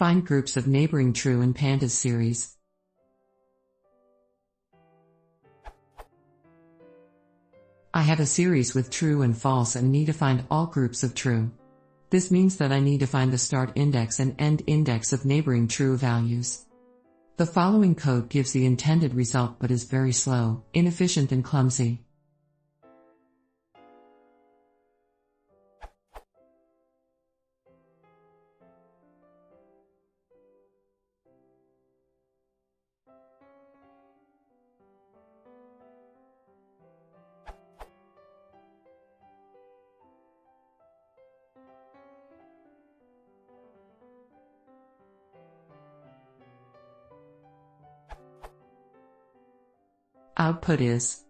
Find groups of neighboring true in pandas series. I have a series with true and false and need to find all groups of true. This means that I need to find the start index and end index of neighboring true values. The following code gives the intended result but is very slow, inefficient and clumsy. Output is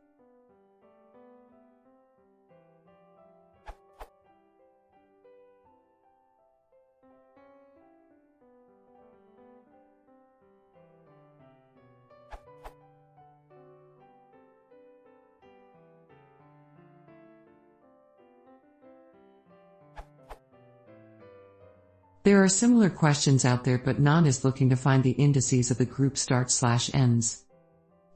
There are similar questions out there, but none is looking to find the indices of the group start/ends.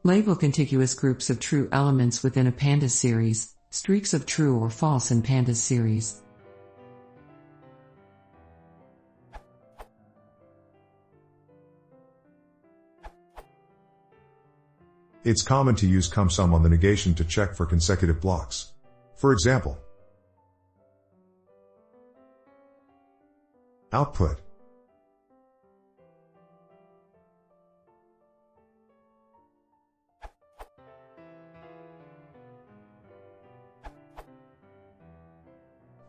Label contiguous groups of true elements within a pandas series, streaks of true or false in pandas series. It's common to use cum-sum on the negation to check for consecutive blocks. For example, output.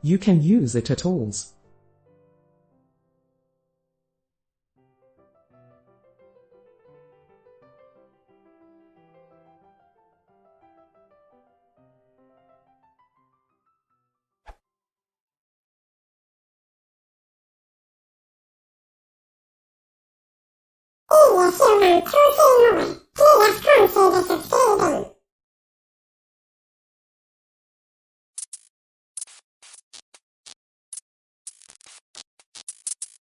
You can use it to tools. Il est sûrement trop énorme. Qui est la France de ce style?